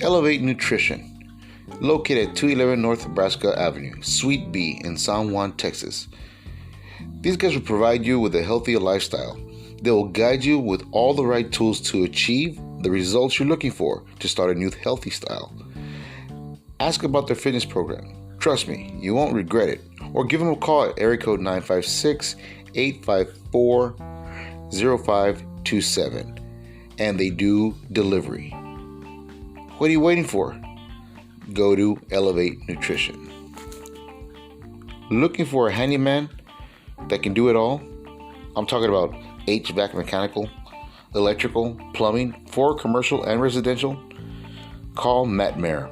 Elevate Nutrition, located at 211 North Nebraska Avenue, Suite B in San Juan, Texas. These guys will provide you with a healthier lifestyle. They will guide you with all the right tools to achieve the results you're looking for to start a new healthy style. Ask about their fitness program. Trust me, you won't regret it. Or give them a call at area code 956-854-0527. And they do delivery. What are you waiting for? Go to Elevate Nutrition. Looking for a handyman that can do it all? I'm talking about HVAC mechanical, electrical, plumbing for commercial and residential? Call Matt Mayer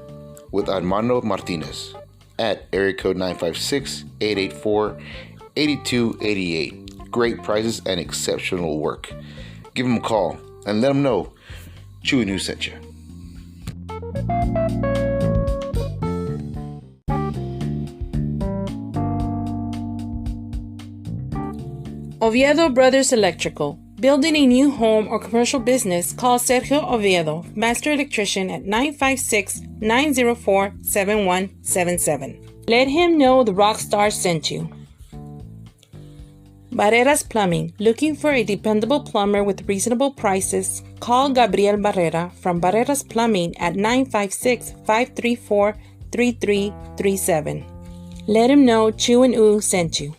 with Armando Martinez at area code 956-884-8288. Great prices and exceptional work. Give them a call and let them know Chewy News sent you. Oviedo Brothers Electrical. Building a new home or commercial business, call Sergio Oviedo, Master Electrician at 956-904-7177. Let him know the Rockstar sent you. Barrera's Plumbing. Looking for a dependable plumber with reasonable prices? Call Gabriel Barrera from Barrera's Plumbing at 956-534-3337. Let him know Chew and Ooh sent you.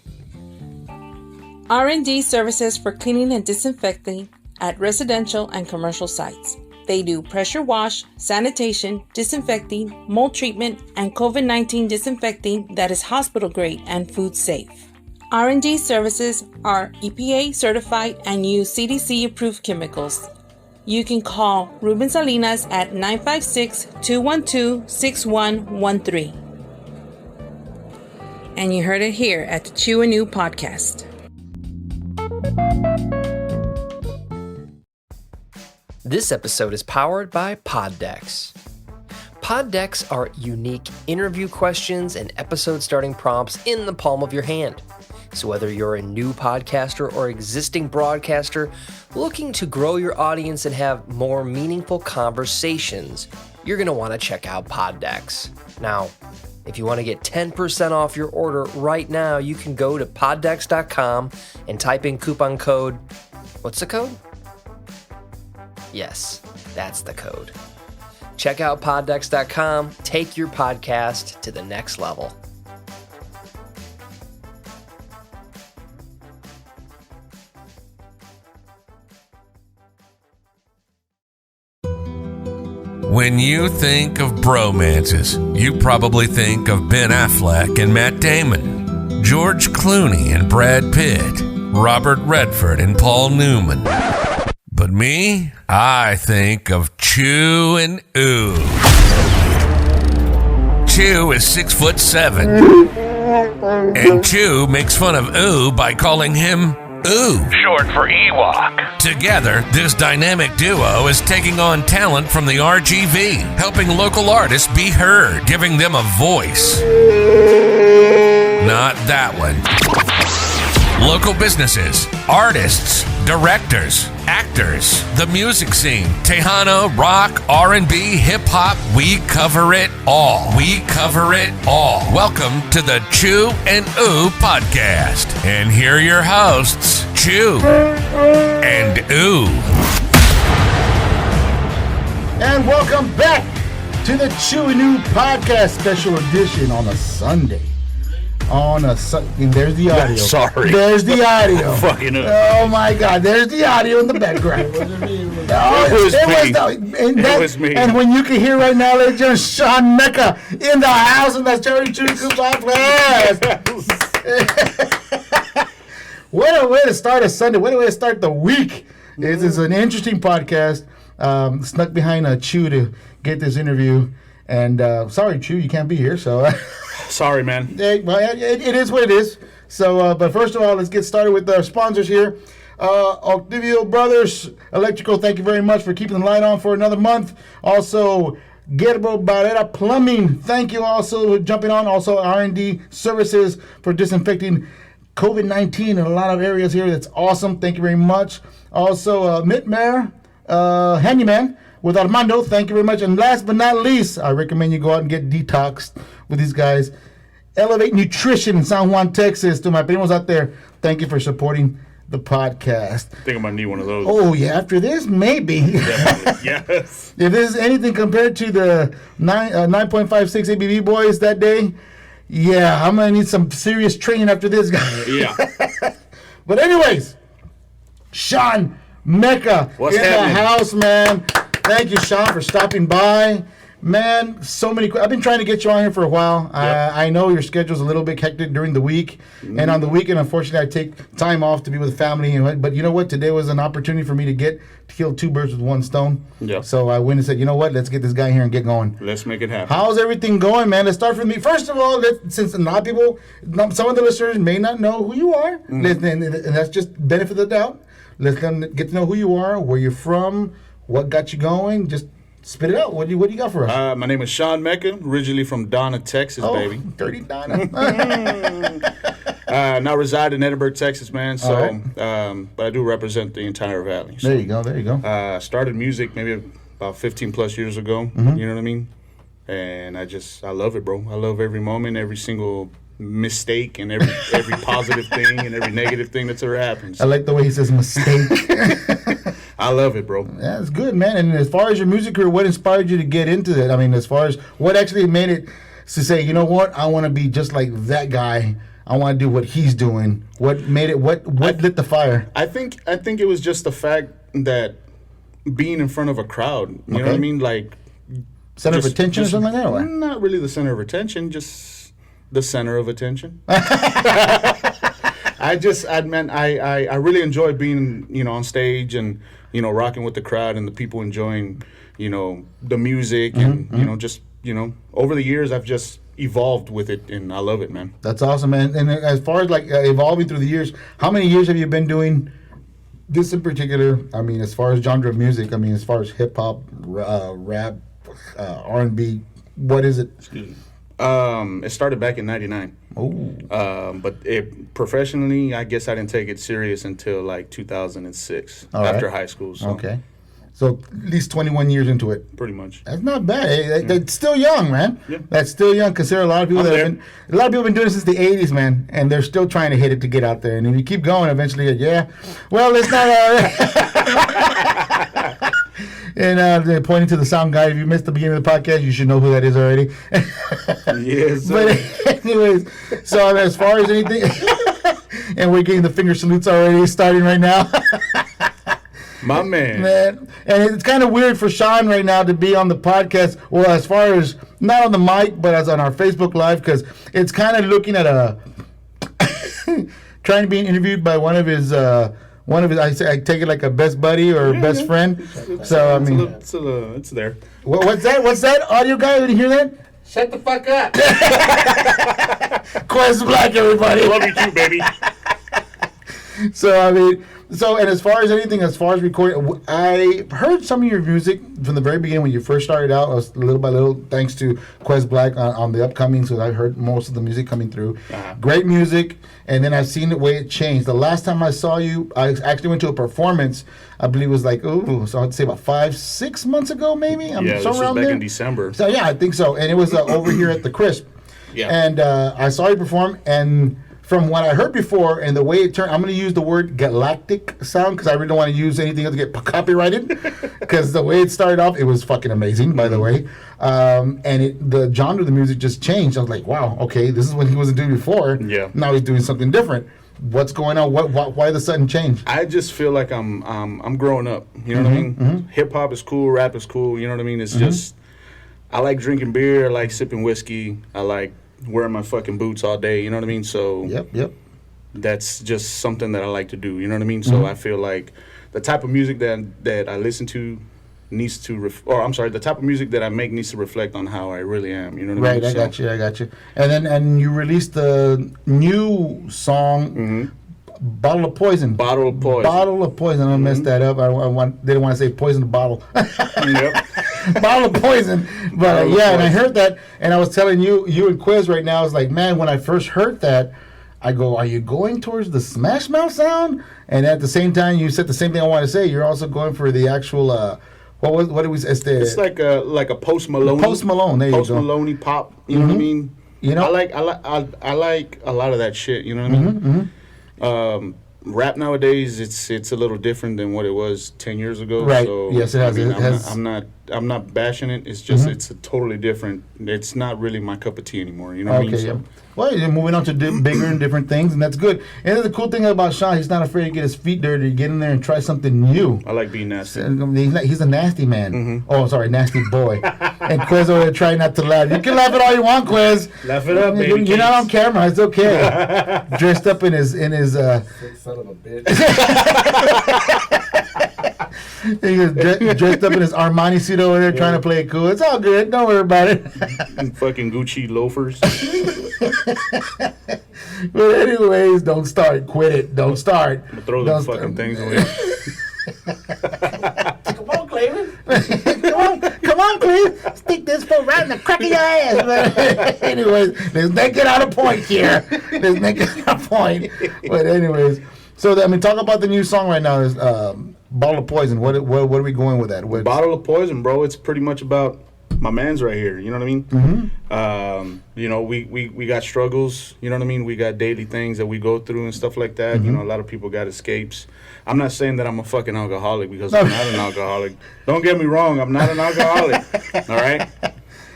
R&D services for cleaning and disinfecting at residential and commercial sites. They do pressure wash, sanitation, disinfecting, mold treatment, and COVID-19 disinfecting that is hospital grade and food safe. R&D services are EPA certified and use CDC approved chemicals. You can call Ruben Salinas at 956-212-6113. And you heard it here at the Chew and New podcast. This episode is powered by Pod Decks. Pod Decks are unique interview questions and episode starting prompts in the palm of your hand. So whether you're a new podcaster or existing broadcaster looking to grow your audience and have more meaningful conversations, you're going to want to check out Pod Decks. Now, if you want to get 10% off your order right now, you can go to poddex.com and type in coupon code. What's the code? Yes, that's the code. Check out poddex.com. Take your podcast to the next level. When you think of bromances, you probably think of Ben Affleck and Matt Damon, George Clooney and Brad Pitt, Robert Redford and Paul Newman. But me, I think of Chew and Ooh. Chew is 6'7", and Chew makes fun of Ooh by calling him Ooh, short for Ewok. Together, this dynamic duo is taking on talent from the RGV, helping local artists be heard, giving them a voice. Not that one. Local businesses, artists, directors, actors, the music scene, Tejano, rock, R&B, hip-hop, we cover it all. We cover it all. Welcome to the Chew and Ooh podcast. And here are your hosts, Chew and Ooh. And welcome back to the Chew and Ooh podcast special edition on a Sunday. And there's the audio. Sorry. There's the audio. Fucking oh my God, there's the audio in the background. It was me. And when you can hear right now, ladies and gentlemen, Shaun Mecca in the house, and that's Cherry Chew Black. What a way to start a Sunday. What a way to start the week. This is an interesting podcast. Snuck behind a Chew to get this interview. And sorry, Chew, you can't be here. So sorry, man. It is what it is. So, but first of all, let's get started with our sponsors here. Oviedo Brothers Electrical, thank you very much for keeping the light on for another month. Also, Guillermo Barrera Plumbing, thank you also for jumping on. Also, R&D Services for disinfecting COVID-19 in a lot of areas here. That's awesome. Thank you very much. Also, Mitt Mayer, Handyman, with Armando. Thank you very much. And last but not least, I recommend you go out and get detoxed with these guys. Elevate Nutrition in San Juan, Texas. To my primos out there, thank you for supporting the podcast. I think I might need one of those. Oh, yeah. After this, maybe. Yes. If this is anything compared to the 9.56 ABV boys that day, yeah, I'm going to need some serious training after this guy. Yeah. But anyways, Shaun Mecca What's in happening? the house, man. Thank you, Shaun, for stopping by. Man, so many. I've been trying to get you on here for a while. Yep. I know your schedule's a little bit hectic during the week, and on the weekend, unfortunately, I take time off to be with family. But you know what? Today was an opportunity for me to kill two birds with one stone. Yep. So I went and said, you know what? Let's get this guy here and get going. Let's make it happen. How's everything going, man? Let's start from me. First of all, since a lot of people, some of the listeners may not know who you are, and that's just benefit of the doubt. Let them get to know who you are, where you're from, what got you going. Just spit it out. What do you got for us? My name is Shaun Mecca, originally from Donna, Texas, baby. Dirty Donna. Now reside in Edinburgh, Texas, man. So, All right. but I do represent the entire valley. So, There you go. started music maybe about 15 plus years ago. Mm-hmm. You know what I mean? And I love it, bro. I love every moment, every single mistake, and every positive thing and every negative thing that's ever happened. I like the way he says mistake. I love it, bro. That's good, man. And as far as your music career, what inspired you to get into that? I mean, as far as what actually made it to say, you know what, I want to be just like that guy. I want to do what he's doing. What made it? What lit the fire? I think it was just the fact that being in front of a crowd. You know what I mean? Like Center of attention or something like that? Or what? Not really the center of attention, just the center of attention. I really enjoy being, on stage and, rocking with the crowd and the people enjoying, the music and, just, over the years I've just evolved with it and I love it, man. That's awesome, man. And as far as like evolving through the years, how many years have you been doing this in particular? I mean, as far as genre of music, I mean, as far as hip hop, rap, R&B, what is it? Excuse me. It started back in '99. Oh. But professionally, I guess I didn't take it serious until like 2006 All after right. high school. So Okay. So at least 21 years into it. pretty much. That's not bad. Hey, that's still young, man. Yeah. That's still young. Consider a lot of people I'm have been doing it since the '80s, man, and they're still trying to hit it to get out there. And if you keep going, eventually, yeah. Well, it's not. And they're pointing to the sound guy. If you missed the beginning of the podcast, you should know who that is already. Yes. But anyways, so as far as anything, and we're getting the finger salutes already starting right now. My man. Man, and it's kind of weird for Shaun right now to be on the podcast. Well, as far as not on the mic, but as on our Facebook Live, because it's kind of looking at trying to be interviewed by one of his. I take it like a best buddy or best friend. So I mean, it's there. what's that? What's that audio guy? Did you hear that? Shut the fuck up. Quez Black, everybody. Love you too, baby. So I mean, and as far as recording, I heard some of your music from the very beginning when you first started out. Little by little, thanks to Quez Black on the upcoming. So I heard most of the music coming through. Uh-huh. Great music, and then I've seen the way it changed. The last time I saw you, I actually went to a performance. I believe it was like so I'd say about 5-6 months ago, maybe. This was back in December. So yeah, I think so. And it was over here at the Crisp. Yeah. And I saw you perform, and from what I heard before and the way it turned, I'm going to use the word galactic sound because I really don't want to use anything else to get copyrighted. Because the way it started off, it was fucking amazing, by the way. And the genre of the music just changed. I was like, wow, okay, this is what he wasn't doing before. Yeah. Now he's doing something different. What's going on? Why the sudden change? I just feel like I'm growing up. You know what I mean? Mm-hmm. Hip hop is cool, rap is cool. You know what I mean? It's just I like drinking beer. I like sipping whiskey. I like wearing my fucking boots all day. You know what I mean? So Yep. that's just something that I like to do. You know what I mean? So I feel like the type of music that I listen to needs to the type of music that I make needs to reflect on how I really am. You know what I mean? Right, I got you. And you released the new song, Bottle of Poison. Bottle of Poison. Bottle of Poison. I messed that up. Didn't want to say poison the bottle. Yep. Bottle of Poison. But and I heard that, and I was telling you and Quez right now, I was like, man, when I first heard that, I go, are you going towards the Smash Mouth sound? And at the same time, you said the same thing I want to say. You're also going for the actual What did we say? It's like a Post Malone. Post Malone. There you Post go. Maloney pop. You know what I mean? You know, I like a lot of that shit. You know what I mean? Rap nowadays, it's a little different than what it was 10 years ago. Right. So, Yes, it has. I mean, It has. I'm not bashing it. It's just it's a totally different. It's not really my cup of tea anymore. You know what I mean? Okay, yeah. Well, you're moving on to bigger and different things, and that's good. And the cool thing about Shaun, he's not afraid to get his feet dirty, get in there and try something new. I like being nasty. He's a nasty man. Oh, sorry, nasty boy. And Quez over there trying not to laugh. You can laugh at all you want, Quez. Laugh it up, baby. You're not on camera. It's okay. Dressed up in his Son of a bitch. he was dressed up in his Armani suit over there trying to play it cool. It's all good. Don't worry about it. And fucking Gucci loafers. But anyways, don't start. Quit it. Don't start. Throw Don't the fucking things away. Come on, Cleveland. come on, Cleveland. Stick this foot right in the crack of your ass. But anyways, let's not get out of point here. Let's not get out of point. But anyways, so talk about the new song right now. Is Bottle of Poison. What are we going with that? Bottle of Poison, bro. It's pretty much about my man's right here. You know what I mean? You know, we got struggles. You know what I mean? We got daily things that we go through and stuff like that. You know, a lot of people got escapes. I'm not saying that I'm a fucking alcoholic because I'm not an alcoholic. Don't get me wrong. I'm not an alcoholic. All right?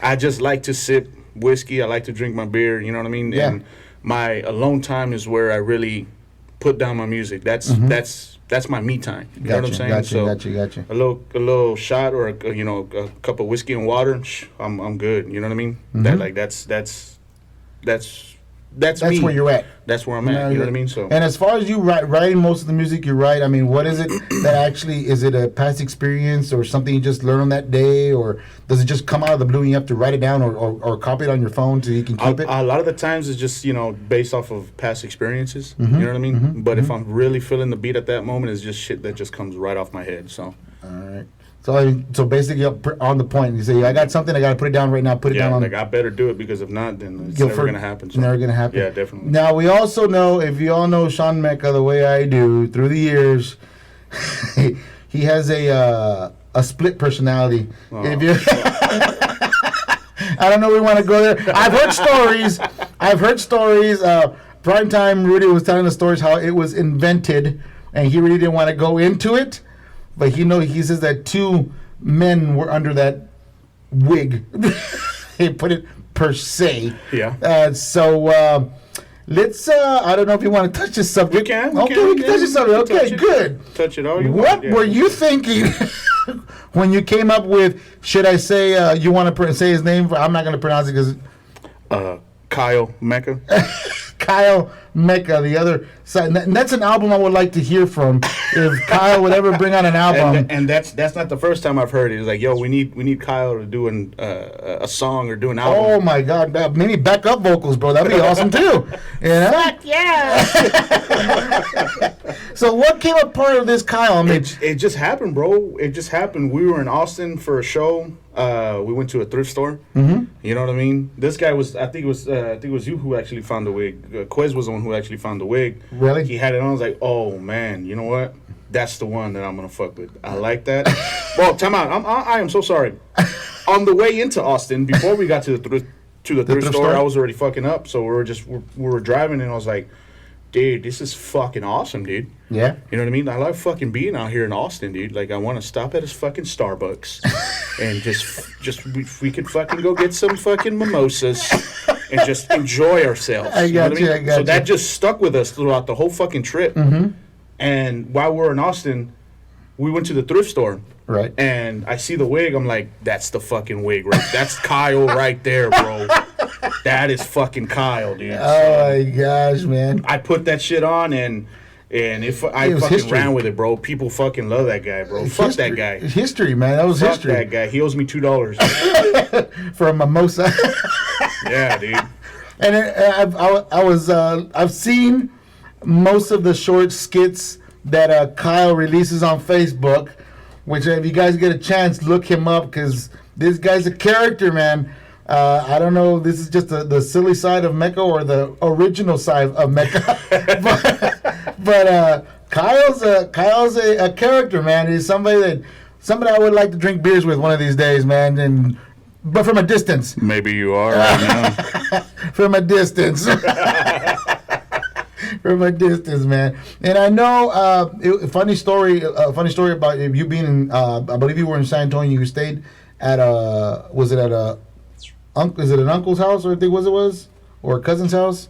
I just like to sip whiskey. I like to drink my beer. You know what I mean? Yeah. And my alone time is where I really put down my music. That's my me time. You know what I'm saying? Gotcha. A little shot or a cup of whiskey and water. I'm good. You know what I mean? That's me. where you're at. That's where I'm at. You know what I mean? So. And as far as you writing most of the music you write, I mean, what is it that actually, is it a past experience or something you just learned on that day, or does it just come out of the blue and you have to write it down or copy it on your phone so you can keep it? A lot of the times it's just, based off of past experiences. You know what I mean? But if I'm really feeling the beat at that moment, it's just shit that just comes right off my head. So. All right. So basically, on the point, you say, I got something, I got to put it down right now, put it down on. I better do it because if not, then it's never going to happen. So. Never going to happen. Yeah, definitely. Now, we also know, if you all know Shaun Mecca the way I do, through the years, he has a split personality. If you, I don't know if we want to go there. I've heard stories. Primetime Rudy was telling the stories how it was invented, and he really didn't want to go into it. But he says that two men were under that wig. He put it per se. Yeah. So let's. I don't know if you want to touch this subject. We can touch this subject. Okay, good. Touch it all you want. want. Were you thinking when you came up with? Should I say you want to say his name? I'm not going to pronounce it because. Kyle Mecca. Kyle Mecca, the other side. And that's an album I would like to hear from. If Kyle would ever bring out an album, and that's not the first time I've heard it. It's like, yo, we need Kyle to do a song or do an album. Oh my God, maybe backup vocals, bro. That'd be awesome too. You know? Fuck yeah! So what came a part of this, Kyle? I mean, it just happened, bro. It just happened. We were in Austin for a show. We went to a thrift store. You know what I mean? This guy was, I think it was you who actually found the wig. Quez was the one who actually found the wig. Really? He had it on. I was like, oh man, you know what? That's the one that I'm gonna fuck with. I like that. Well, time out. I am so sorry. On the way into Austin, before we got to the thrift store, I was already fucking up. So we were driving, and I was like, dude, this is fucking awesome, dude. Yeah. You know what I mean? I like fucking being out here in Austin, dude. Like, I want to stop at his fucking Starbucks and just we could fucking go get some fucking mimosas and just enjoy ourselves. I got you. So that just stuck with us throughout the whole fucking trip. And while we were in Austin, we went to the thrift store. Right. And I see the wig. I'm like, that's the fucking wig, right? That's Kyle right there, bro. That is fucking Kyle, dude. Oh my gosh, man. I put that shit on and if I fucking history. Ran with it, bro. People fucking love that guy, bro. Fuck that guy. It's history, man. That was Fuck history. That guy. He owes me $2 for a mimosa. Yeah, dude. And I've seen most of the short skits that Kyle releases on Facebook. Which, if you guys get a chance, look him up because this guy's a character, man. I don't know. This is just the silly side of Mecca or the original side of Mecca, but Kyle's a character, man. He's somebody that somebody I would like to drink beers with one of these days, man. But from a distance. Maybe you are right now. From a distance. From a distance, man. And I know funny story about you being in. I believe you were in San Antonio. You stayed at is it an uncle's house, or I think was or a cousin's house?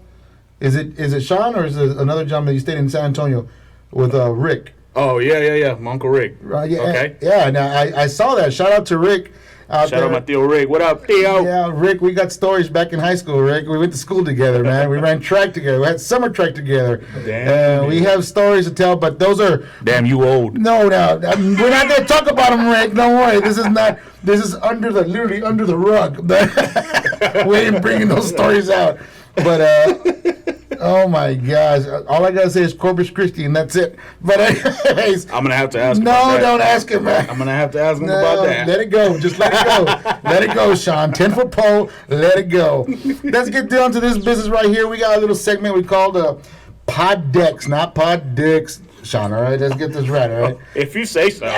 Is it Shaun, or is it another gentleman you stayed in San Antonio with Rick? Oh yeah, my Uncle Rick. Right. Yeah. Okay. Yeah. Now I saw that. Shout out to Rick. Shout out my Theo Rick. What up, Theo? Yeah, Rick, we got stories back in high school, Rick. We went to school together, man. We ran track together. We had summer track together. Damn. We have stories to tell, but those are... Damn, you old. No. We're not going to talk about them, Rick. Don't worry. This is literally under the rug. We ain't bringing those stories out. But, oh my gosh. All I got to say is Corpus Christi, and that's it. But anyways. I'm going to have to ask him No, about that. don't ask him, man. I'm going to have to ask him about that. Let it go. Just let it go. Let it go, Shaun. 10-foot pole. Let it go. Let's get down to this business right here. We got a little segment we called Pod Decks, not Pod Dicks. Shaun, all right? Let's get this right, all right? If you say so.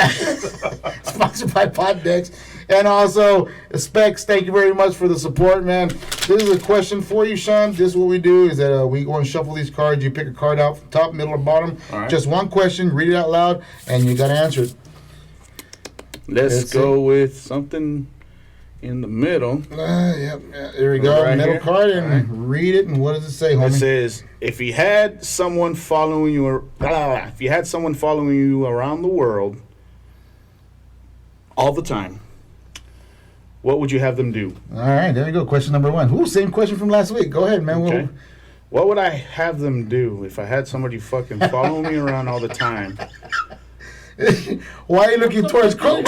Sponsored by Pod Decks. And also, Specs, thank you very much for the support, man. This is a question for you, Shaun. This is what we do, is that we go and shuffle these cards. You pick a card out from top, middle, or bottom. Right. Just one question, read it out loud, and you got to answer it. Let's go with something in the middle. Yep. Here we go. Right Middle here. card, and read it. And what does it say, homie? It says, if you had someone following you around the world all the time, what would you have them do? All right, there you go. Question number one. Ooh, same question from last week. Go ahead, man. Okay. What would I have them do if I had somebody fucking following me around all the time? Why are you looking towards Quez?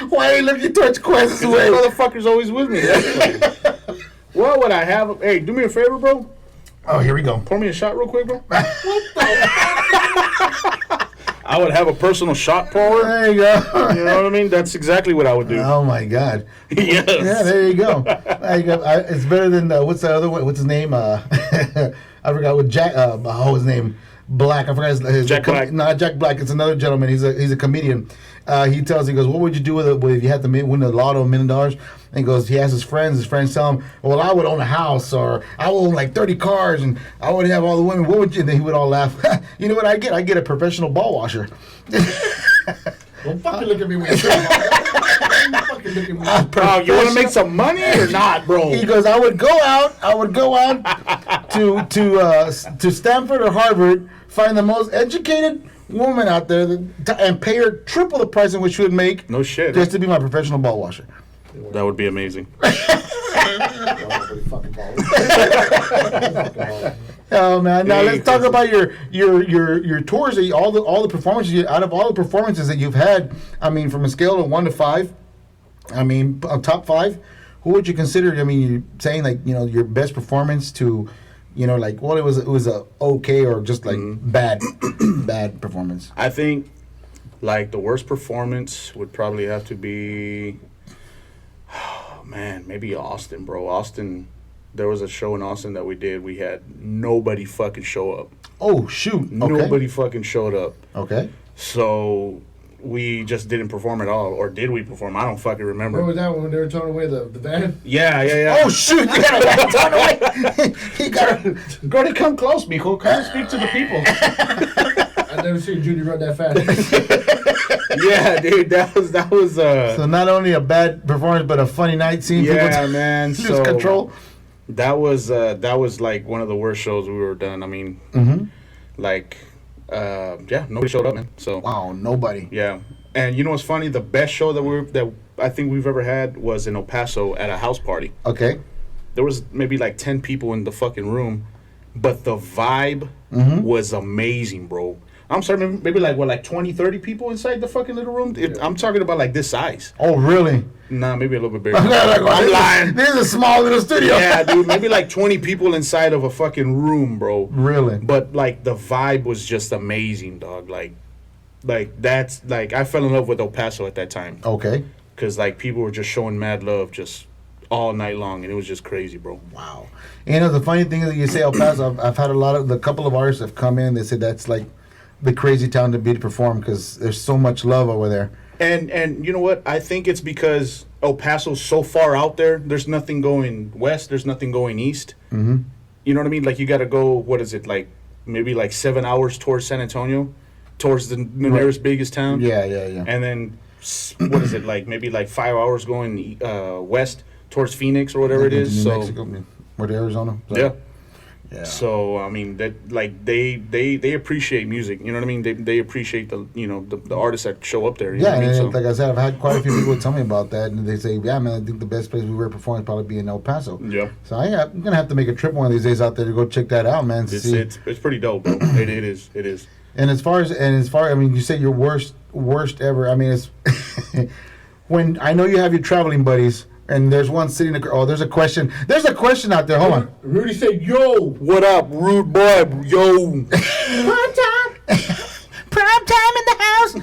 Why are you looking towards Quez's This way? motherfucker's always with me. What would I have? Hey, do me a favor, bro. Oh, here we go. Pour me a shot real quick, bro. I would have a personal shot pourer. There you go. You know what I mean? That's exactly what I would do. Oh my God. Yes. Yeah, there you go. It's better than what's the other one? What's his name? I forgot what Jack. His name Black. I forgot his Jack Black. Not Jack Black. It's another gentleman. He's a comedian. He goes, what would you do with it if you had to win the lotto $1 million? And he goes, he asks his friends tell him, well, I would own a house, or I would own like 30 cars, and I would have all the women. What would you? And then he would all laugh. You know what I get? I get a professional ball washer. Don't fucking look at me when you're talking about that. Don't fucking look at me. Oh, you want to make some money or not, bro? He goes, I would go out to Stanford or Harvard, find the most educated woman out there and pay her triple the price in which she would make. No shit. Just to be my professional ball washer. That would be amazing. Oh man! Now Hey, let's talk about your tours. All the performances. Out of all the performances that you've had, I mean, from a scale of 1 to 5, I mean, top 5. Who would you consider? I mean, you're saying like your best performance to, like it was a okay or just like bad performance. I think like the worst performance would probably have to be, oh man, maybe Austin, bro. Austin. There was a show in Austin that we did. We had nobody fucking show up. Oh shoot! Okay. Nobody fucking showed up. Okay. So we just didn't perform at all. Or did we perform? I don't fucking remember. Where was that when they were towing away the van? Yeah. Oh shoot! You got a turn away. He got. Gordy, come close, mijo. Come and speak to the people. I've never seen Judy run that fast. Yeah, dude, that was. So not only a bad performance, but a funny night seeing Yeah, people man. lose So control. that was like one of the worst shows we were done. I mean, nobody showed up, man. So Wow, nobody. yeah, and you know what's funny? The best show that I think we've ever had was in El Paso at a house party. Okay. There was maybe like 10 people in the fucking room, but the vibe was amazing, bro. I'm sorry, maybe like 20, 30 people inside the fucking little room. I'm talking about like this size. Oh really? Nah, maybe a little bit bigger. I'm I'm lying. This is a small little studio. Yeah, dude, maybe like 20 people inside of a fucking room, bro. Really? But like the vibe was just amazing, dog. Like that's like I fell in love with El Paso at that time. Okay. Cause like people were just showing mad love just all night long, and it was just crazy, bro. Wow. The funny thing is that you say El Paso. I've had a couple of artists have come in. They said that's like the crazy town to be to perform because there's so much love over there. And you know what? I think it's because El Paso's so far out there. There's nothing going west. There's nothing going east. Mm-hmm. You know what I mean? Like, you got to go, what is it, like maybe like 7 hours towards San Antonio, towards the nearest biggest town. Yeah. And then, what is it, like maybe like 5 hours going west towards Phoenix or whatever it is. New So Mexico, what, Arizona? yeah. Yeah. So I mean that, like, they appreciate music. You know what I mean? They appreciate the artists that show up there. You know what I mean? And So, like I said, I've had quite a few people tell me about that, and they say, "Yeah, man, I think the best place we were performing would probably be in El Paso." yeah. So I'm gonna have to make a trip one of these days out there to go check that out, man. It's pretty dope, bro. It is. And as far, I mean, you say your worst ever. I mean, it's when I know you have your traveling buddies, and there's one sitting. There's a question. There's a question out there. Hold on. Rudy said, "Yo, What up, rude boy? Yo. Prime time in the house.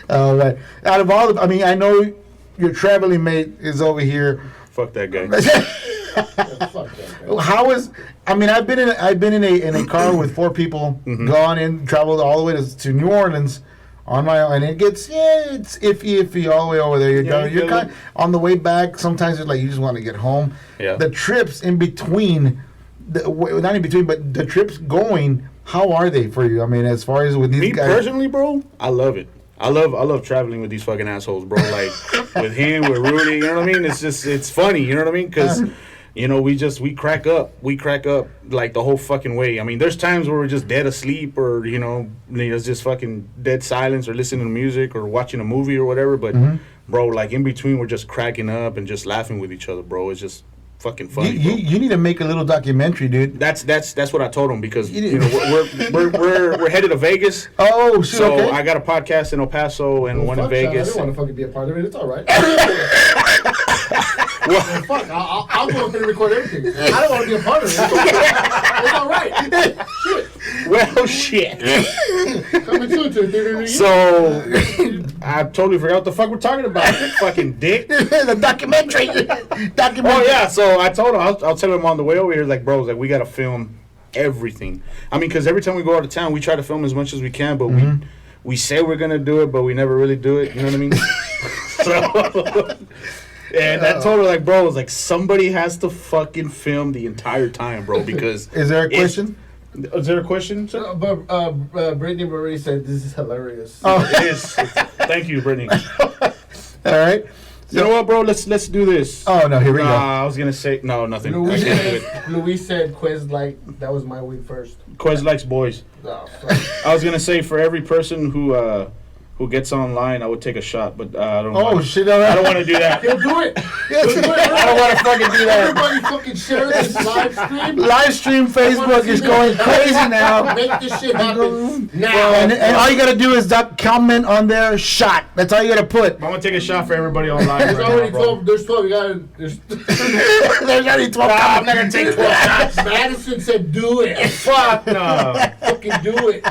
All right. Out of all, I mean, I know your traveling mate is over here. Fuck that guy. fuck that guy." How is? I mean, I've been in a car with 4 people, gone in, traveled all the way to New Orleans on my own, and it gets it's iffy all the way over there. You're kind of, on the way back. Sometimes it's like you just want to get home. Yeah. The trips in between, not in between, but the trips going. How are they for you? I mean, as far as with these Me guys. personally, bro, I love it. I love traveling with these fucking assholes, bro. Like with him, with Rudy, you know what I mean? It's funny, you know what I mean? Because we crack up like the whole fucking way. I mean, there's times where we're just dead asleep, or it's just fucking dead silence, or listening to music, or watching a movie or whatever. But bro, like in between, we're just cracking up and just laughing with each other, bro. It's just fucking funny. You need to make a little documentary, dude. That's what I told him, because we're headed to Vegas. Oh, shit, So okay. I got a podcast in El Paso and one in Fuck that. I Vegas. don't want to fucking be a part of it. It's all right. Well, fuck. I'll go up and record everything. I don't want to be a part of it. It's all right. Shit. Well, shit. Coming soon to the So I totally forgot what the fuck we're talking about. Fucking dick. The documentary. Oh yeah. So I told him, I'll tell him on the way over here, like, bro, like, we gotta film everything. I mean, because every time we go out of town, we try to film as much as we can, but we say we're gonna do it, but we never really do it. You know what I mean? So. And I told her, like, bro, it's like, somebody has to fucking film the entire time, bro, because... Is there a question? Is there a question, sir? But Brittany Marie said this is hilarious. Oh, it is. Thank you, Brittany. All right. You know what, bro? Let's do this. Oh, no, here we go. I was going to say... No, nothing. Luis I can't do it. Luis said Quez that was my week first. Quez likes boys. Oh, fuck. I was going to say, for every person who gets online, I would take a shot, but I don't Oh, want shit. All right. I don't want to do that. He'll do it. Yes. He'll do it. I don't want to fucking do that. Everybody fucking share this live stream. Live stream Facebook is going crazy now. Make this shit happen now. And all you got to do is comment on their shot. That's all you got to put. I'm going to take a shot for everybody online There's right already now, bro. 12. There's 12. You gotta. There's. There's already 12 I'm not going to take 12 shots. Madison said, "Do it. Fuck no. Fucking do it."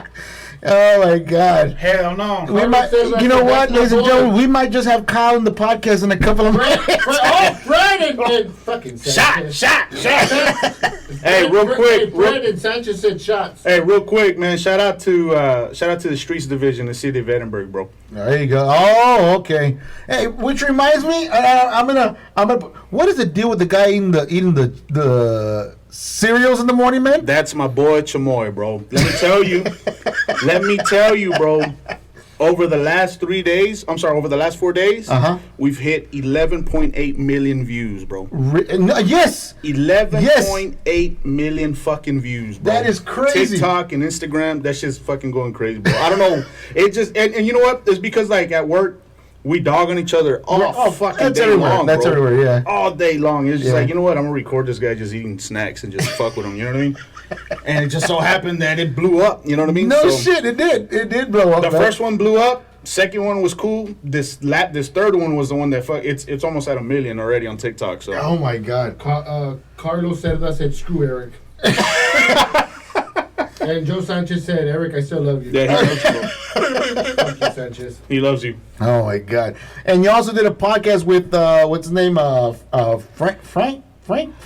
Oh, my God. Hell no. We might, you know what, ladies and gentlemen, we might just have Kyle in the podcast in a couple of minutes. Fred and fucking Sanchez. Shot. Hey, real quick. Fred and Sanchez said shots. Hey, real quick, man. Shout out to the Streets Division, the city of Edinburgh, bro. There you go. Oh, okay. Hey, which reminds me, I'm gonna. What is the deal with the guy eating the cereals in the morning, man? That's my boy Chamoy, bro. Let me tell you, bro. Over the last 4 days, we've hit 11.8 million views, bro. Yes. 11.8 million fucking views, bro. That is crazy. TikTok and Instagram, that shit's fucking going crazy, bro. I don't know. It just and you know what? It's because, like, at work, we dog on each other all fucking day long, That's bro. everywhere, yeah. All day long. It's just like, you know what? I'm gonna record this guy just eating snacks and just fuck with him. You know what I mean? And it just so happened that it blew up. You know what I mean? No shit, it did. It did blow up. The first one blew up. Second one was cool. This third one was the one that it's almost at 1 million already on TikTok. So Oh my God. Carlos Cerda said, "Screw Eric." And Joe Sanchez said, "Eric, I still love you." yeah, he loves you, bro. Fuck you, Sanchez. He loves you. Oh my God. And you also did a podcast with what's his name? Frank.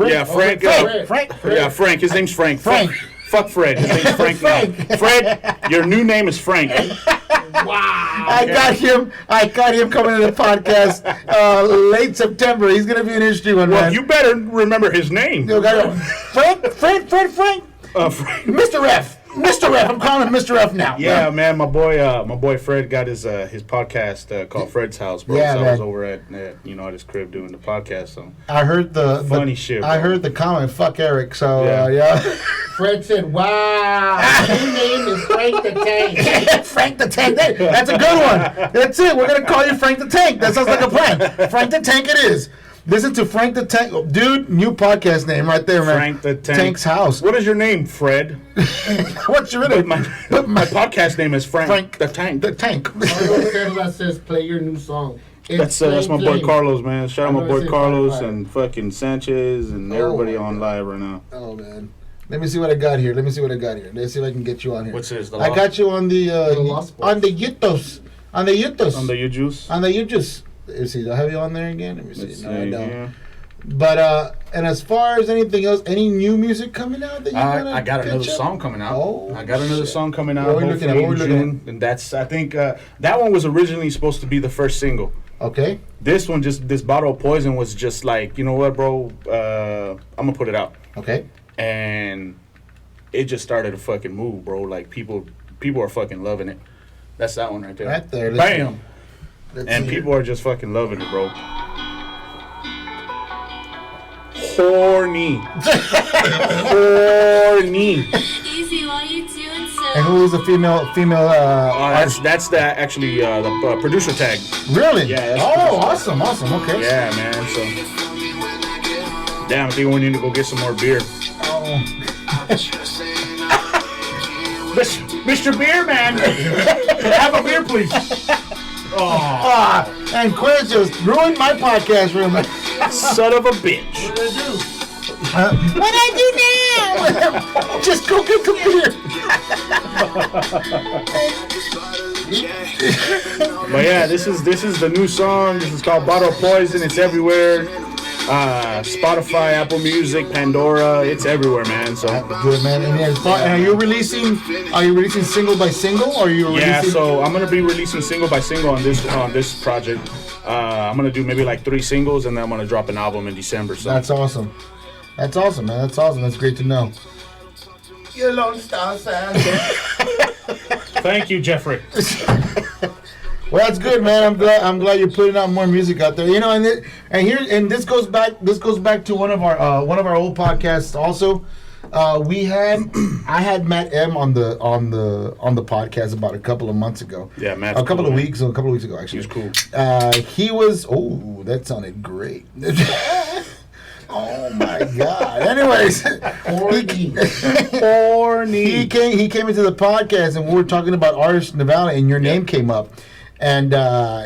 Yeah, Frank. Frank. Yeah, Frank. His name's Frank. Frank. Fuck Fred. His name's Frank. Now. Fred, your new name is Frank. Wow. I got him coming to the podcast late September. He's gonna be an interesting one, Well, man. you better remember his name. Frank. Frank. Mr. Ref. I'm calling him Mr. F now. Yeah, man, my boy Fred got his podcast called Fred's House, bro. Yeah, so man. I was over at at his crib doing the podcast. So I heard the funny shit. I Bro. heard the comment. Fuck Eric. So Yeah. Fred said, wow, his name is Frank the Tank. Frank the Tank. Hey, that's a good one. That's it. We're gonna call you Frank the Tank. That sounds like a plan. Frank the Tank. It is. Listen to Frank the Tank, dude. New podcast name right there, man. Frank the Tank. Tank's house. What is your name, Fred? What's your name? My podcast name is Frank the Tank. The Tank. That says, play your new song. That's my boy Plain. Carlos, man. Shout out my I know boy it's Carlos fire. and fucking Sanchez and everybody my on God. live right now. Oh man. Let me see what I got here. Let's see if I can get you on here. What's this? I got you on the Lost Boys. on the Yutos. On the Yutos. On the you juice. On the Yutos. Let's see. Do I have you on there again? Let me see. Let's No, I see don't. here. But and as far as anything else, any new music coming out that you I got catch another up? song coming out. Oh, I got another shit. song coming out. What are we looking at? hopefully What are we in looking June. And that's I think that one was originally supposed to be the first single. Okay. This one, this bottle of poison was just like, you know what, bro? I'm gonna put it out, Okay. and it just started to fucking move, bro. Like people are fucking loving it. That's that one right there. Right there. Bam. Let's And see people are just fucking loving it, bro. Horny. Horny. Easy while you doing so. And who is the female? That's the actually the producer tag. Really? Yeah, that's Oh, producer. awesome. Okay. Yeah, man. So, damn, I think we need to go get some more beer. Oh. Mr. Beer Man, have a beer, please. And Quez just ruined my podcast room. Son of a bitch. What I do now? Just go get the beer. But yeah, this is the new song. This is called Bottle of Poison. It's everywhere. Spotify, Apple Music, Pandora. It's everywhere, man. So Good man. And are you releasing single by single, or are you releasing? yeah, so I'm gonna be releasing single by single on this project. I'm gonna do maybe like 3 singles, and then I'm gonna drop an album in December. So That's awesome. That's awesome, man. That's awesome. That's great to know. You Lone Star Sound. thank you, Jeffrey. Well, that's good, man. I'm glad you're putting out more music out there. You know, and this goes back to one of our old podcasts. Also, I had Matt M on the podcast about a couple of months ago. Yeah, Matt's a couple cool, of man. weeks ago actually. He's cool. He was. Oh, that sounded great. Oh my God. Anyways, he came into the podcast and we were talking about artists in Nevada, and your name came up. And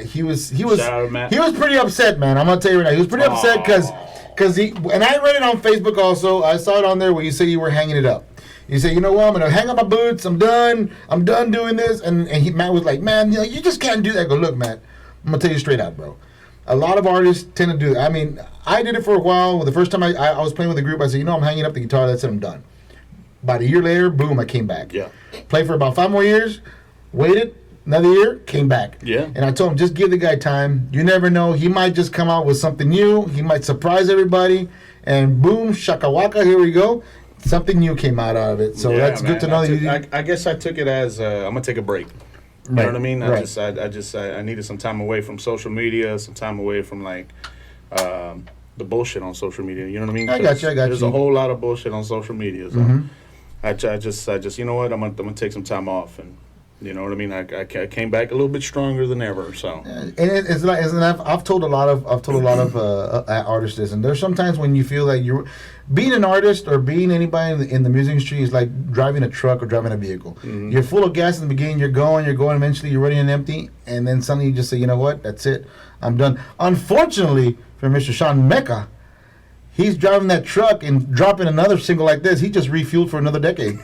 he was Shout out, Matt. he was pretty upset, man. I'm gonna tell you right now, he was pretty upset because he, and I read it on Facebook also. I saw it on there where you say you were hanging it up. You say, you know what, I'm gonna hang up my boots. I'm done doing this. And Matt was like, man, you just can't do that. I go, look, Matt, I'm gonna tell you straight out, bro. A lot of artists tend to do that. I mean, I did it for a while. The first time I was playing with a group, I said, I'm hanging up the guitar. That's it, I'm done. About a year later, boom, I came back. Yeah. Played for about 5 more years, waited, another year, came back. Yeah. And I told him, just give the guy time. You never know. He might just come out with something new. He might surprise everybody. And boom, shaka waka, here we go. Something new came out of it. So Yeah, that's man. good to know that you I guess I took it as I'm gonna take a break. You know what I mean? Right. I needed some time away from social media, some time away from like the bullshit on social media. You know what I mean? I got you. There's a whole lot of bullshit on social media. So I just you know what? I'm gonna take some time off, and you know what I mean. I came back a little bit stronger than ever. So And it's like, I've told a lot of artists this, and there's sometimes when you feel like you're being an artist or being anybody in the music industry is like driving a truck or driving a vehicle. You're full of gas in the beginning, you're going, eventually you're running on empty, and then suddenly you just say, you know what, that's it, I'm done. Unfortunately for Mr. Shaun Mecca, he's driving that truck and dropping another single like this. He just refueled for another decade.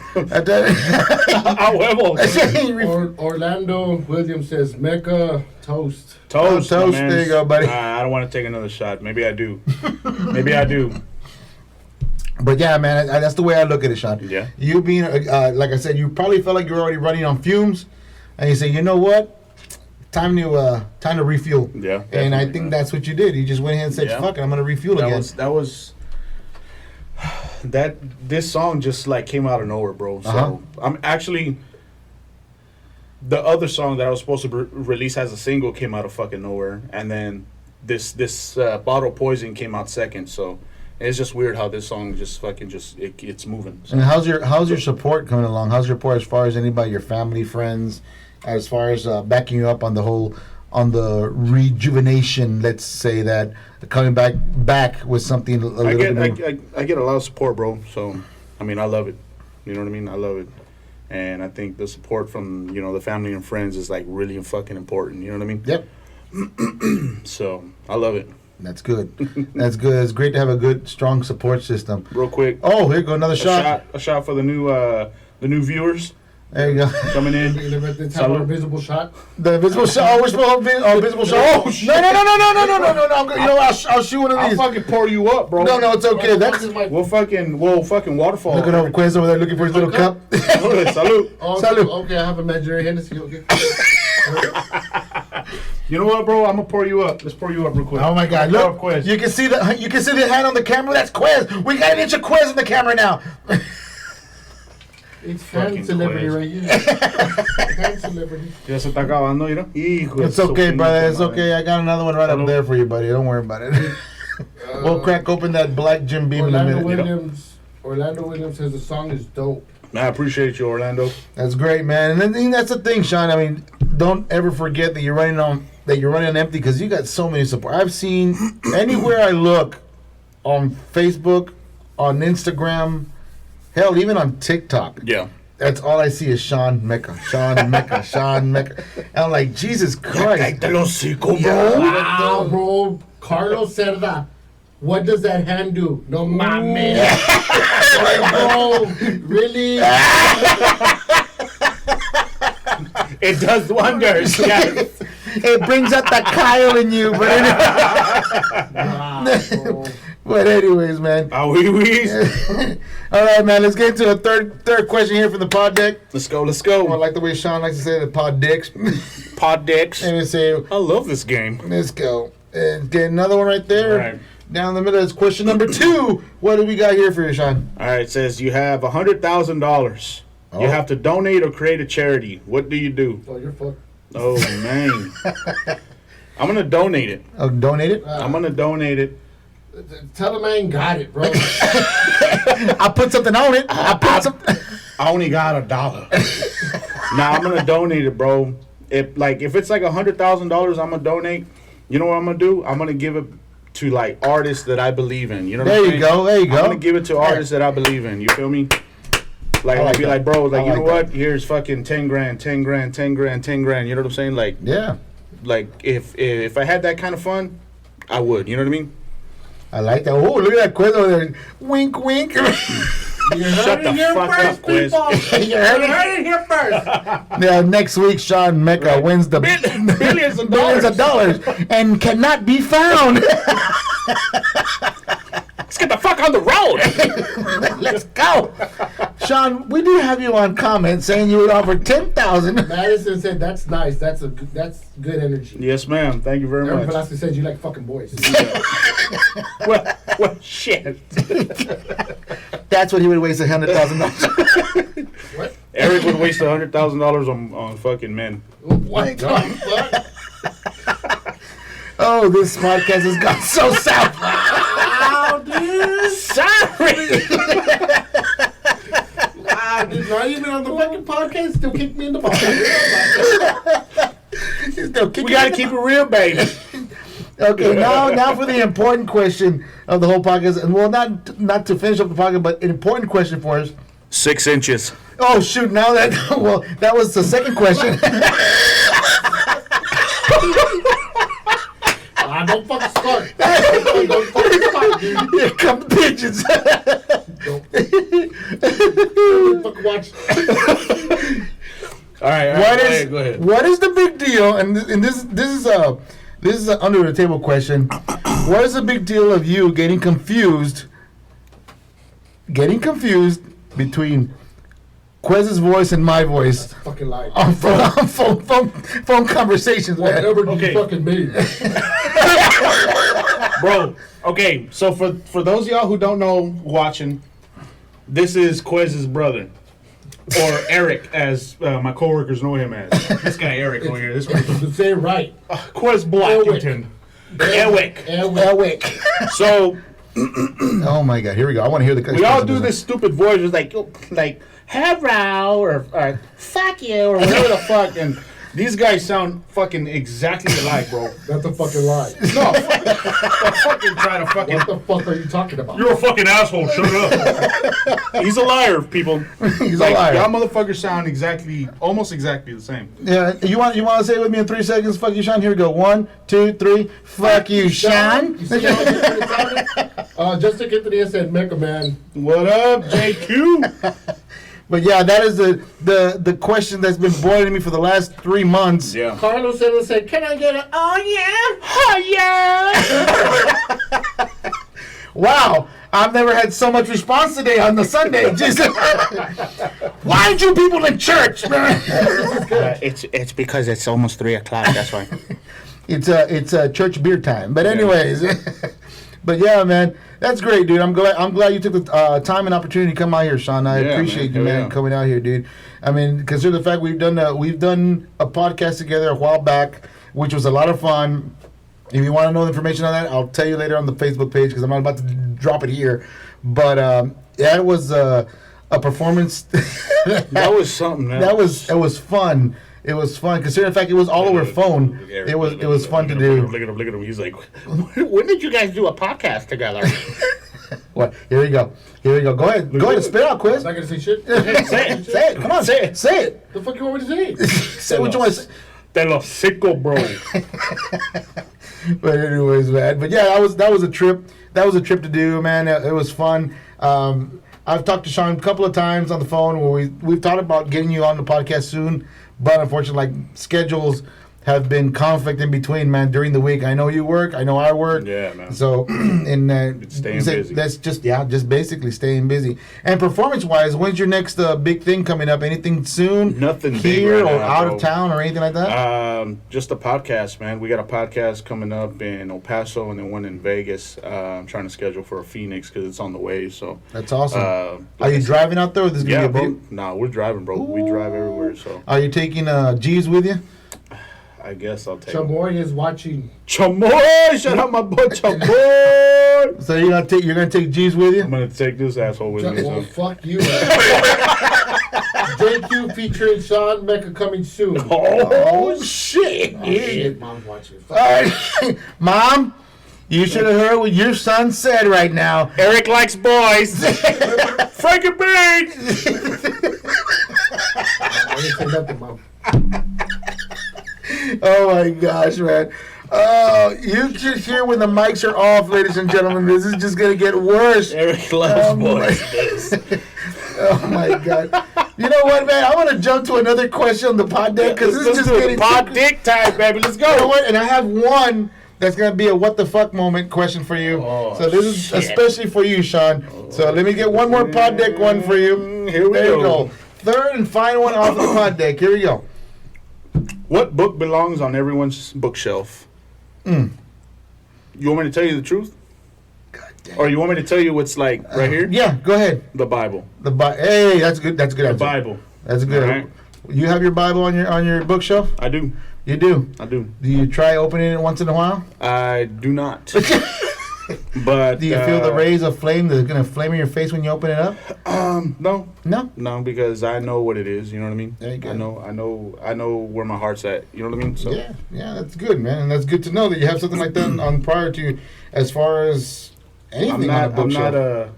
Orlando Williams says, Mecca, toast. toast, my toast, mans. there you go, buddy. I don't want to take another shot. Maybe I do. Maybe I do. But yeah, man, that's the way I look at it, Shaun. Yeah. You being, like I said, you probably felt like you were already running on fumes, and you say, you know what? Time to refuel. Yeah. And I think that's what you did. You just went ahead and said, fuck it, I'm going to refuel again. This song just like came out of nowhere, bro. So I'm actually, the other song that I was supposed to release as a single came out of fucking nowhere. And then this Bottle Poison came out second. So it's just weird how this song just fucking it's moving. So. And how's your support coming along? How's your support as far as anybody, your family, friends, as far as backing you up on the rejuvenation? Let's say that coming back with something a little bit more. I get a lot of support, bro. So I mean, I love it. You know what I mean? I love it. And I think the support from the family and friends is like really fucking important. You know what I mean? Yep. So I love it. That's good. That's good. It's great to have a good, strong support system. Real quick. Oh, here go another shot. A shot for the new viewers. There you go. Coming in. Let's have our visible shot. The visible shot. Oh, we're supposed to visible shot. Oh, shit. No. You know, I'll shoot one of these. I'll fucking pour you up, bro. No, it's okay. We'll fucking waterfall. Looking over Quez over there looking for his little cup. Salud. Oh, Salud. Okay, I have imaginary Hennessy. Okay. You know what, bro? I'm gonna pour you up. Let's pour you up real quick. Oh my God! Look, Quez. you can see the hand on the camera. That's Quez. We got an inch of Quez on the camera now. It's hand celebrity right here. Hand celebrity. Ya se está acabando, mira. It's okay, brother. It's okay. I got another one right up there for you, buddy. Don't worry about it. We'll crack open that black Jim Beam in a minute. Orlando Williams says the song is dope. I appreciate you, Orlando. That's great, man. And I think that's the thing, Shaun. I mean, don't ever forget that you're running on empty because you got so many support. I've seen anywhere I look on Facebook, on Instagram, hell, even on TikTok. Yeah. That's all I see is Shaun Mecca. Shaun Mecca. Shaun Mecca. And I'm like, Jesus Christ. Wow, bro. Carlos Cerda. What does that hand do? No mames. Bro, really? It does wonders. Yes. It brings out the Kyle in you, but but anyways, man. All right, man. Let's get into a third question here from the pod deck. Let's go. I like the way Shaun likes to say the pod dicks. Pod dicks. And say, I love this game. Let's go. And get another one right there. All right. Down the middle is question number 2. What do we got here for you, Shaun? All right. It says you have $100,000. Oh. You have to donate or create a charity. What do you do? Oh, you're fucked. Oh, man. I'm going to donate it. Oh, donate it? I'm going to donate it. Tell him I ain't got it, bro. I put something on it. I only got $1. Nah, I'm going to donate it, bro. If it's like $100,000 I'm going to donate, you know what I'm going to do? I'm going to give it to like artists that I believe in. You know what I'm saying? There you go. I'm going to give it to artists that I believe in. You feel me? Like, I'll be like, bro, like, you know what? Here's fucking 10 grand, 10 grand, 10 grand, 10 grand. You know what I'm saying? Like, yeah. Like, if I had that kind of fun, I would. You know what I mean? I like that. Oh, look at that Quez over there. Wink, wink. Shut the fuck up, Quez. You heard it here first. Yeah, next week, Shaun Mecca wins the billions of dollars and cannot be found. Let's get the fuck on the road. Let's go. Shaun, we do have you on comment saying you would offer $10,000. Madison said that's nice. That's good energy. Yes, ma'am. Thank you very much. Velasquez said you like fucking boys. well, shit. That's what he would waste $100,000. What? Eric would waste $100,000 on fucking men. What the fuck? Oh, this podcast has gone so south. Wow, dude. Sorry. Wow, dude. Not even on the fucking podcast. Still kick me in the balls. We gotta keep it real, baby. Okay, now for the important question of the whole podcast, and well, not to finish up the podcast, but an important question for us. 6 inches. Oh shoot! Now that was the second question. Don't fucking start. Don't fucking start, dude. Here come the pigeons. Don't fucking watch. All right. Go ahead. What is the big deal? And this is a under the table question. What is the big deal of you getting confused getting confused between Quez's voice and my voice Fucking lie. on phone conversations, man. Whatever Okay. you fucking made. Bro, okay, so for those of y'all who don't know watching, this is Quez's brother. Or Eric, as my coworkers know him as. This guy Eric over here. This one. Say it right. Quez Blackington. Eric. Elwick. So Oh my God! Here we go. I want to hear the. we all do this stupid voice, just like hello or fuck you or whatever the fuck, and these guys sound fucking exactly alike, bro. That's a fucking lie. No, fucking try to fucking. What the fuck are you talking about? You're a fucking asshole. Shut up. He's a liar, people. He's like, a liar. Y'all motherfuckers sound almost exactly the same. Yeah, you want to say it with me in 3 seconds? Fuck you, Sean. Here we go. 1, 2, 3. Fuck you, Sean. You see how it sounded? Just to get to the end, said Mecca Man. What up, JQ? But yeah, that is the question that's been bothering me for the last 3 months. Yeah. Carlos said, "Can I get a? Oh yeah, Wow, I've never had so much response today on the Sunday. Just, why aren't you people in church, man? It's because it's almost 3 o'clock. That's why. It's church beer time. But anyways, but yeah, man, that's great, dude. I'm glad you took the time and opportunity to come out here, Sean. I appreciate you, man, coming out here, dude. I mean, consider the fact we've done a podcast together a while back, which was a lot of fun. If you want to know the information on that, I'll tell you later on the Facebook page because I'm not about to drop it here. But yeah, it was a performance. That was something. It was fun. It was fun. Considering the fact it was all over phone, it was fun to do. Look at him. He's like, when did you guys do a podcast together? What? Here we go. Go ahead. Spit it out, Quiz. I'm not gonna say shit. Say it. Come on. Say it. The fuck you want me to say? Say what you want to say. Te lo sicko, bro. But anyways, man. But yeah, that was a trip. That was a trip to do, man. It was fun. I've talked to Sean a couple of times on the phone where we've talked about getting you on the podcast soon, but unfortunately, like schedules have been conflict in between, man. During the week, I know you work, I know I work. Yeah, man. So, and it's staying busy. That's just basically staying busy. And performance-wise, when's your next big thing coming up? Anything soon? Nothing big here right or now, out bro. of town or anything like that? Just a podcast, man. We got a podcast coming up in El Paso and then one in Vegas. I'm trying to schedule for a Phoenix because it's on the way. So That's awesome. like Are you driving out there? Or this is Yeah, gonna be a bro. big? Nah, we're driving, bro. We drive everywhere. So Are you taking G's with you? I guess I'll take. Chamoy is watching. Chamoy, shout out my boy Chamoy. So you're gonna take G's with you? I'm gonna take this asshole with me. Well, So. fuck you. JQ featuring Shaun Mecca coming soon. Oh shit! Oh, shit, mom's watching. Fuck. All right, Mom, you should have heard what your son said right now. Eric likes boys. Frankie Big. I didn't say nothing, mom. Oh my gosh, man. You should hear when the mics are off, ladies and gentlemen. This is just gonna get worse. Eric loves boys. Oh my god. You know what, man? I want to jump to another question on the pod deck because this is just getting pod dick time, baby. Let's go. You know what? And I have one that's gonna be a what the fuck moment question for you. So this is especially for you, Sean. So let me get one more pod deck one for you. Here we There you go. go. Third and final one off of the pod deck. Here we go. What book belongs on everyone's bookshelf? You want me to tell you the truth? God damn. Or you want me to tell you what's like right here? Yeah, go ahead. The Bible. Hey, that's good. That's a good. The answer. Bible. That's good. Alright. You have your Bible on your bookshelf? I do. You do. I do. Do you try opening it once in a while? I do not. But Do you feel the rays of flame that's gonna flame in your face when you open it up? No, No. because I know what it is. You know what I mean? There you go. I know where my heart's at. You know what I mean? So Yeah, that's good, man, and that's good to know that you have something like that on prior to, as far as anything on the bookshelf.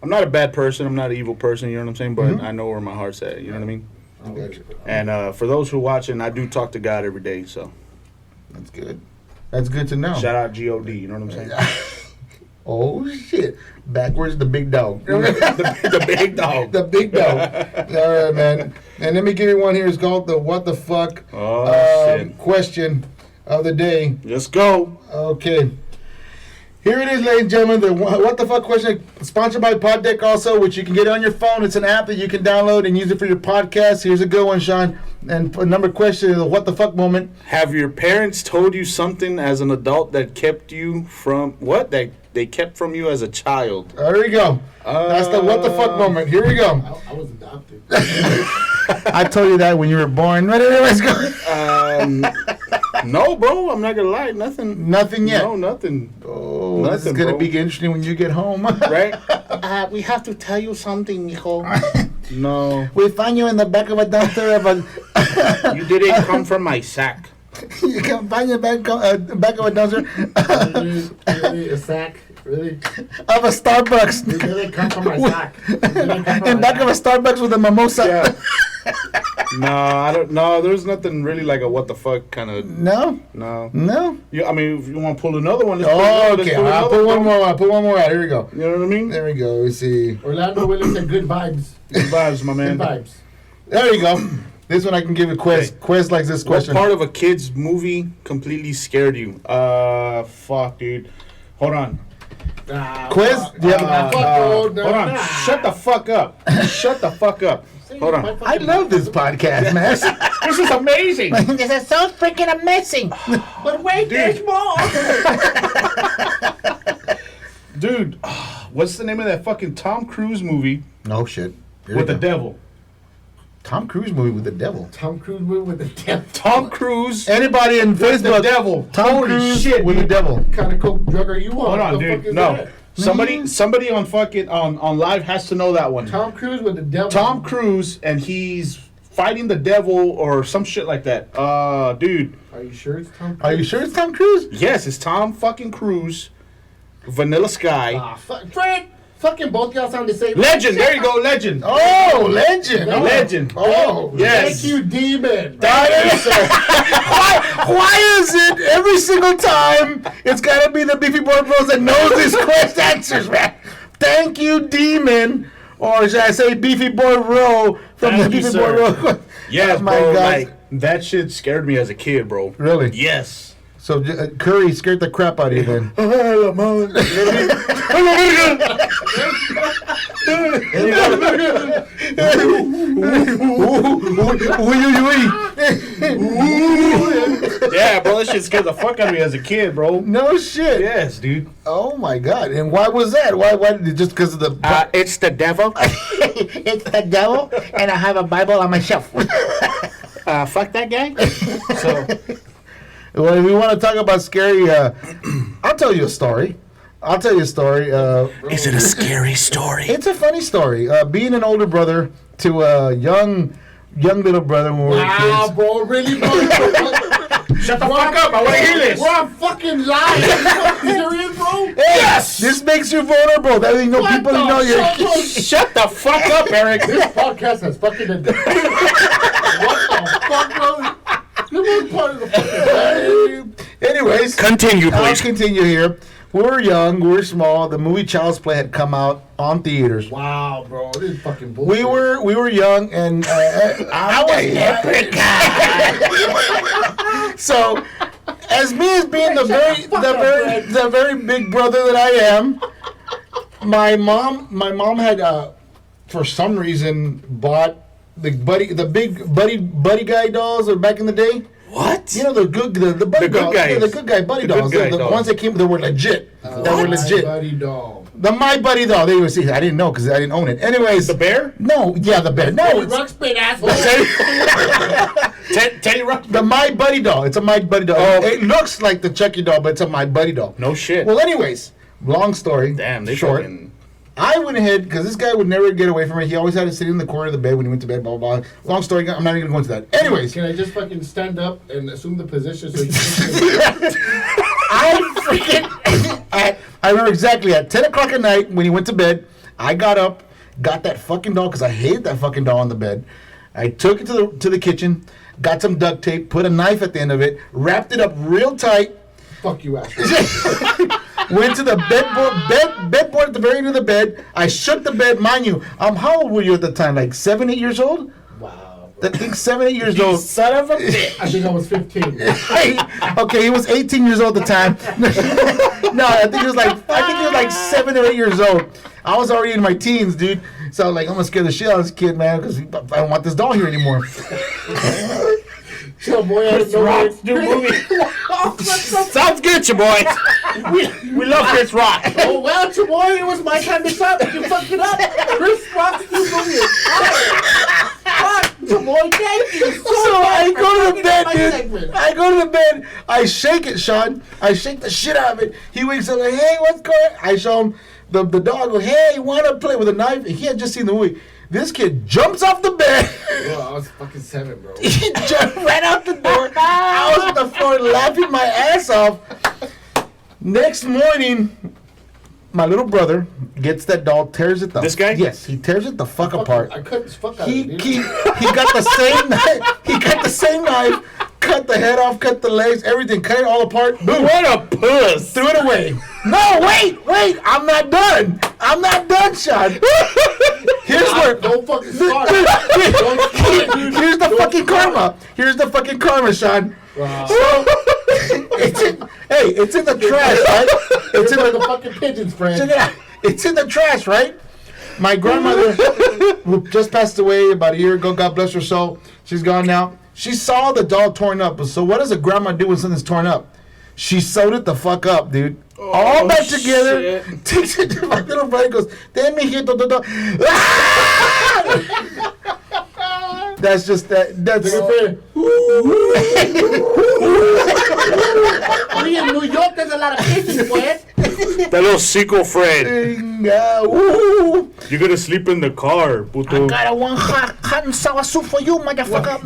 I'm not a bad person. I'm not an evil person. You know what I'm saying? But I know where my heart's at. You know what I mean? And for those who are watching, I do talk to God every day. So That's good. That's good to know. shout out God. You know what I'm saying? Oh shit! Backwards, the big dog. the big dog. The big dog. All right, man. And let me give you one here. It's called the what the fuck Oh, shit. question of the day. Let's go. Okay. Here it is, ladies and gentlemen. The What the Fuck question, sponsored by Pod Deck also, which you can get on your phone. It's an app that you can download and use it for your podcast. Here's a good one, Shaun. And number question, the What the Fuck moment. Have your parents told you something as an adult that kept you from what? That they kept from you as a child? There we go. That's the What the Fuck moment. Here we go. I was adopted. I told you that when you were born. Right, anyways, go. No, bro. I'm not gonna lie. Nothing. Nothing yet. No, nothing. Oh, this is gonna be interesting when you get home. Right? We have to tell you something, mijo. No. We find you in the back of a dumpster of a. You didn't come from my sack. You can find you back of a dumpster. Really, a sack? Really? Of a Starbucks. It didn't come from my sack. In back of a Starbucks with a mimosa. Yeah. No, I don't. No, there's nothing really like a what the fuck kind of. No. No. No. Yeah, I mean, if you want to pull another one, let's Okay, I'll put one more. I'll put one more out. Here we go. You know what I mean? There we go. We see. Orlando Williams said good vibes. Good vibes, my man. Good vibes. There you go. This one I can give a Quez. Hey. Quez likes this What question. part of a kid's movie completely scared you? Fuck, dude. Hold on. Quez? Hold on. Shut the fuck up. Shut the fuck up. Hold on. I love this podcast, man. This is amazing. This is so freaking amazing. But wait, there's more. Dude, what's the name of that fucking Tom Cruise movie No shit. Here with we the go. devil? Tom Cruise movie with the devil. Tom Cruise movie with the devil. Tom Cruise Anybody in with Facebook? the devil. Tom Holy Cruise shit, with dude. the devil. What kind of coke drug are you on? Hold on, What the fuck dude. is No. that? Somebody on fucking on live has to know that one. Tom Cruise with the devil. Tom Cruise, and he's fighting the devil or some shit like that. Dude. Are you sure it's Tom Cruise? Are you sure it's Tom Cruise? Yes, it's Tom fucking Cruise. Vanilla Sky. Ah, Fred, fucking both y'all sound the same. Legend. There you go, Legend. Oh, legend. Oh. Legend. Oh, Yes. Thank you, demon. Why is it every single time it's got to be the Beefy Boy Bros that knows these quest answers, man? Thank you, Demon. Or should I say Beefy Boy Row from Thank the you, Beefy sir. Boy Row? Yes, Oh, my bro. God. Like, that shit scared me as a kid, bro. Really? Yes. So Curry scared the crap out of you then. Yeah, bro. That shit scared the fuck out of me as a kid, bro. No shit. Yes, dude. Oh my God. And why was that? Why did it just because of the It's the devil. it's the devil and I have a Bible on my shelf. Fuck that guy. So, Well, if we want to talk about scary, I'll tell you a story. is it a scary story? It's a funny story. Being an older brother to a young little brother when we were Wow, kids. bro, really, bro? Shut the fuck up! I want to hear this. We're on fucking live. Are you serious, bro? Yes! This makes you vulnerable. That way you know What people the know you're. fuck? Shut the fuck up, Eric. This podcast has fucking been. What the fuck, bro? You're not part of the fucking. Anyways, Continue, I'll please. continue here. We were young, we were small. The movie Child's Play had come out on theaters. Wow, bro, this is fucking bullshit. We were young, and I was so. As me as being the very big brother that I am, my mom had for some reason bought the big buddy guy dolls of back in the day. What? You know the buddy The good dolls, guys. the good guy buddy The good dolls, guy the dolls. ones that came that were legit. That were legit. Buddy doll. The My Buddy doll. They would see. I didn't know because I didn't own it. Anyways, The bear? no, yeah, the bear. No, Hey, it's rock spit asshole. Teddy Rock. the My Buddy doll. It's a My Buddy doll. Oh. It looks like the Chucky doll, but it's a My Buddy doll. No shit. Well, anyways, long story. Damn, they short. fucking. I went ahead because this guy would never get away from it. He always had to sit in the corner of the bed when he went to bed. Blah blah blah. Long story. I'm not even going to go into that. Anyways, Can I just fucking stand up and assume the position so you can I freaking. I remember exactly at 10 o'clock at night when he went to bed. I got up, got that fucking doll because I hated that fucking doll on the bed. I took it to the kitchen, got some duct tape, put a knife at the end of it, wrapped it up real tight. fuck you, asshole? Went to the bedboard at the very end of the bed. I shook the bed, mind you. How old were you at the time? Like 7, 8 years old? Wow, I think 7, 8 years old. Son of a bitch. I think I was 15. Okay, he was 18 years old at the time. No, I think he was like 7 or 8 years old. I was already in my teens, dude. So I'm gonna scare the shit out of this kid, man, because I don't want this doll here anymore. Chill, boy. I didn't know Rock's new movie. Sounds good, your boy. We love Chris Rock. Oh, well, your boy, it was my time to stop. You fucked it up. Chris Rock's new movie is fire. Fuck, your boy, thank you. So I go to the bed, dude. Segment. I go to the bed. I shake it, Sean. I shake the shit out of it. He wakes up like, hey, what's going on? I show him the dog. Goes, hey, you want to play with a knife? He had just seen the movie. This kid jumps off the bed. Well, I was fucking 7, bro. He jumped right out the door. I was on the floor laughing my ass off. Next morning, my little brother gets that doll, tears it the... This guy? Yes, he tears it the fuck apart. I cut the fuck out He of it, he got the same knife. He got the same knife. Cut the head off, cut the legs, everything. Cut it all apart. Boom. What a puss! Threw it away. No, wait. I'm not done, Sean. Here's where... Don't fucking start. Don't start, dude. Here's the fucking karma. Here's the fucking karma, Sean. Wow. So, it's in the trash, right? It's in the fucking pigeons, friend. Check it out. It's in the trash, right? My grandmother, who just passed away about a year ago, God bless her soul. She's gone now. She saw the doll torn up. So what does a grandma do when something's torn up? She sewed it the fuck up, dude. All back together. Shit. Takes it to my little brother and goes, "Damn me, hit the ah!" That's just that. That's We in New York, there's a lot of pigeons, boy. That little sequel, Fred. You're gonna sleep in the car, puto. I got a one hot and sour soup for you, motherfucker.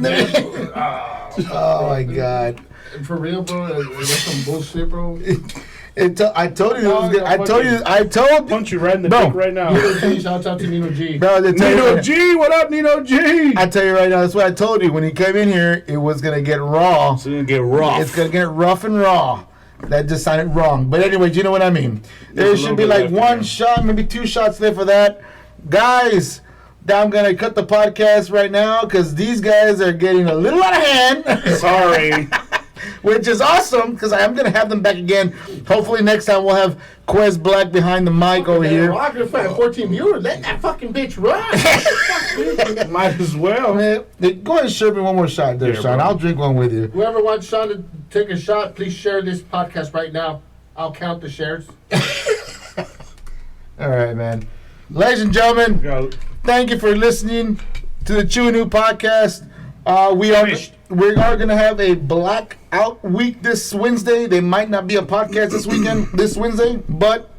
Oh my god. For real, bro, that's some bullshit, bro. I told you it was good. I told Punch you right in the Bro. dick right now. Nino G, shout out to Nino G. Bro, Nino G, what up, Nino G? I tell you right now, that's what I told you. When he came in here, it was gonna get raw. It's gonna get rough. It's gonna get rough and raw. That just sounded wrong. But anyway, you know what I mean. There There's a should little be bit like left in one there. shot, maybe 2 shots there for that. Guys, I'm gonna cut the podcast right now because these guys are getting a little out of hand. Sorry. Which is awesome because I am going to have them back again. Hopefully next time we'll have Quez Black behind the mic over here. Rock, if I have 14 viewers, let that fucking bitch run. Might as well. Man, go ahead and serve me one more shot there, Yeah, Sean. bro. I'll drink one with you. Whoever wants Sean to take a shot, please share this podcast right now. I'll count the shares. All right, man. Ladies and gentlemen, thank you for listening to the Chew and New podcast. We are going to have a blackout week this Wednesday. There might not be a podcast this Wednesday, but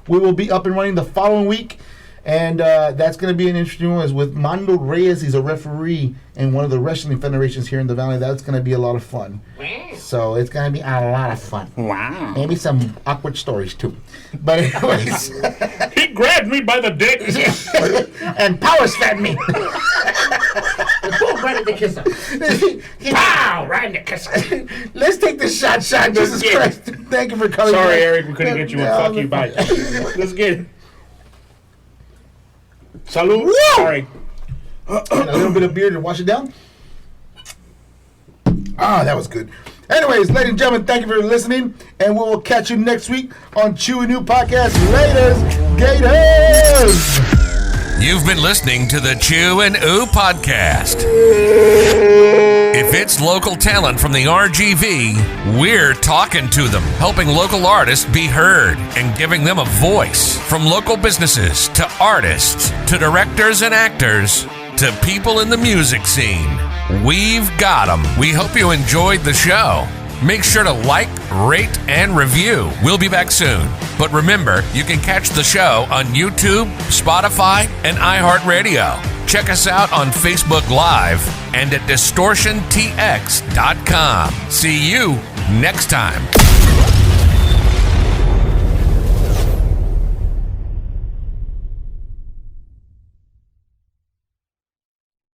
we will be up and running the following week. And that's going to be an interesting one. Is with Mando Reyes. He's a referee in one of the wrestling federations here in the Valley. That's going to be a lot of fun. So it's going to be a lot of fun. Wow. Maybe some awkward stories too. But anyways. He grabbed me by the dick. And power slammed me. Boom, right at the kisser. Pow! Right in the kisser. Let's take this shot. Jesus Christ. Thank you for coming. Sorry, back. Eric, we couldn't get you one. Fuck you, bye. Let's get it. Salud. Woo! Sorry. And a little bit of beer to wash it down. Ah, that was good. Anyways, ladies and gentlemen, thank you for listening, and we will catch you next week on Chew and New Podcast. Laters, Gators! You've been listening to the Chew and Ooh podcast. If it's local talent from the RGV, we're talking to them, helping local artists be heard and giving them a voice. From local businesses to artists to directors and actors to people in the music scene, we've got them. We hope you enjoyed the show. Make sure to like, rate, and review. We'll be back soon. But remember, you can catch the show on YouTube, Spotify, and iHeartRadio. Check us out on Facebook Live and at distortiontx.com. See you next time.